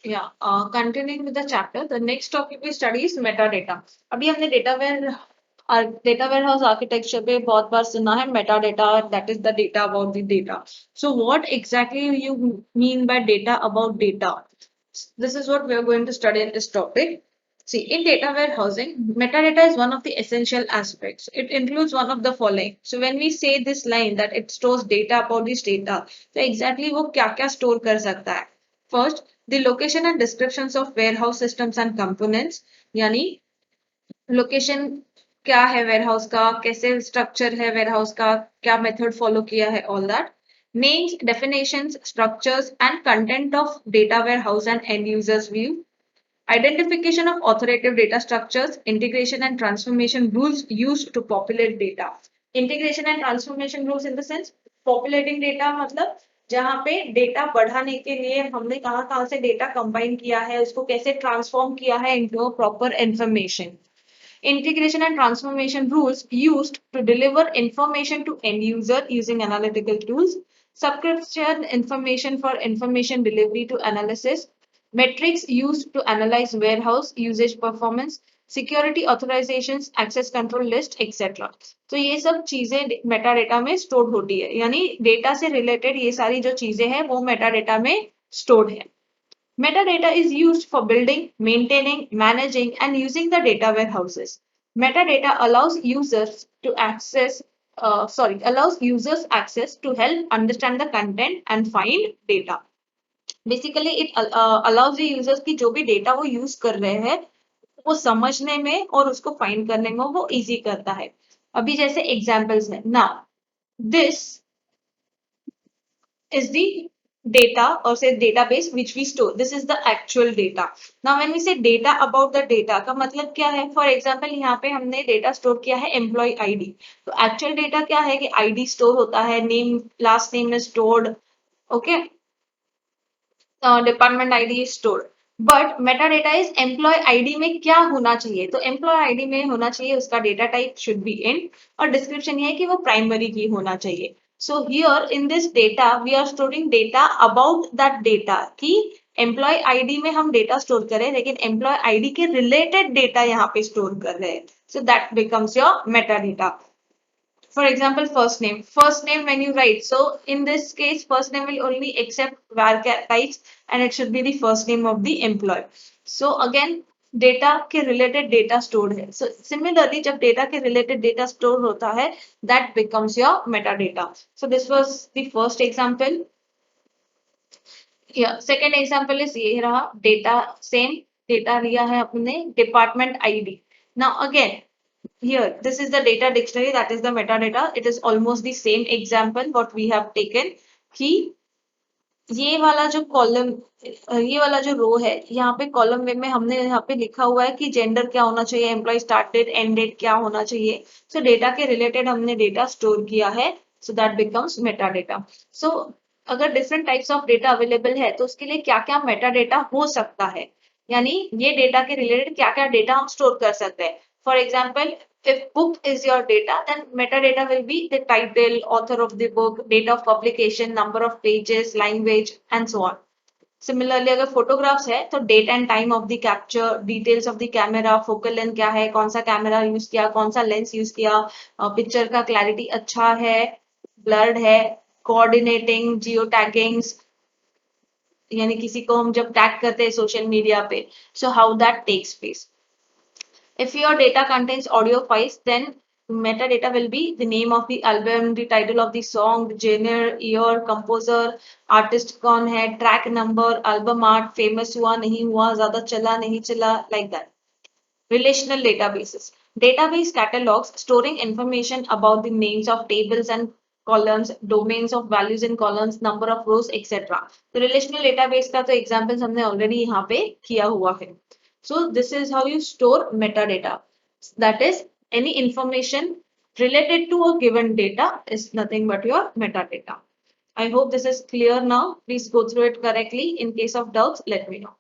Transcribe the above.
Continuing with the chapter, the next topic we study is metadata. अभी हमने data ware house architecture पे बहुत बार सुना है metadata, that is the data about the data. So what exactly you mean by data about data? This is what we are going to study in this topic. See, in data warehousing, metadata is one of the essential aspects. It includes one of the following. So when we say this line that it stores data about this data, तो exactly वो क्या क्या store कर सकता है? First, the location and descriptions of warehouse systems and components, यानी location क्या है वेयरहाउस का, कैसे स्ट्रक्चर है वेयरहाउस का, क्या मेथड फॉलो किया है, all that. Names, definitions, structures and content of data warehouse and and users view. Identification of authoritative data structures, integration and transformation rules used to populate data. Integration and transformation rules in the sense populating data मतलब जहाँ पे data बढ़ाने के लिए हमने कहाँ कहाँ से डेटा कंबाइन किया है, उसको कैसे ट्रांसफॉर्म किया है into a proper information. Integration and transformation rules used to deliver information to end user using analytical tools. Subscription information for information delivery to analysis. Metrics used to analyze warehouse usage performance. Security authorizations, access control list, etc. तो ये सब चीजें Meta data में store होती है, यानी data से related ये सारी जो चीजें हैं वो मेटा डेटा में स्टोर्ड है. Metadata is used for building, maintaining, managing, and using the data warehouses. Metadata allows users access to help understand the content and find data. Basically, it allows the users कि जो भी data वो use कर रहे हैं वो समझने में और उसको find करने में वो easy करता है. अभी जैसे examples हैं. Now, this is the data or say database which we store. This is the actual data. Now when we say data about the data का मतलब क्या है? For example यहाँ पे हमने data store किया है employee ID. तो actual data क्या है कि ID store होता है, name, last name is stored, okay? Department ID is stored. But metadata is employee ID में क्या होना चाहिए? तो employee ID में होना चाहिए उसका data type should be int और description ये है कि वो primary की होना चाहिए. So here in this data we are storing data about that data कि employee ID में हम data store करें लेकिन employee ID के related data यहाँ पे store कर रहे हैं. So that becomes your metadata. For example, first name. First name when you write. So in this case, first name will only accept varchar types and it should be the first name of the employee. So again, data के related data stored है. So similarly, जब data के related data store होता है, that becomes your metadata. So this was the first example. Yeah, second example is ये रहा data same data लिया है अपने department ID. Now again, here this is the data dictionary, that is the metadata. It is almost the same example what we have taken कि ये वाला जो column ये वाला जो रो है यहाँ पे कॉलम वे में हमने यहाँ पे लिखा हुआ है कि जेंडर क्या होना चाहिए, employ start date and date क्या होना चाहिए. सो डेटा के रिलेटेड हमने डेटा स्टोर किया है. So that becomes meta data. So अगर different types of data available है तो उसके लिए क्या क्या मेटा डेटा हो सकता है, यानी ये डेटा के रिलेटेड क्या क्या डेटा हम स्टोर कर सकते हैं. For example, if book is your data, then metadata will be the title, author of the book, date of publication, number of pages, language, and so on. Similarly, अगर photographs है तो date and time of the capture, details of the camera, focal length क्या है, कौन सा camera use किया, कौन सा लेंस यूज किया, पिक्चर का क्लैरिटी अच्छा है, ब्लर्ड है, कोऑर्डिनेटिंग, जियो टैगिंग्स, यानी किसी को हम जब टैग करते हैं सोशल मीडिया पे, so how that takes place. If your data contains audio files, then metadata will be the name of the album, the title of the song, the genre, year, composer, artist कौन है, track number, album art, famous हुआ नहीं हुआ, ज़्यादा चला नहीं चला, like that. Relational databases. Database catalogs storing information about the names of tables and columns, domains of values in columns, number of rows, etc. तो relational database का तो examples हमने already यहाँ पे किया हुआ है. So this is how you store metadata. That is, any information related to a given data is nothing but your metadata. I hope this is clear now. Please go through it correctly. In case of doubts, let me know.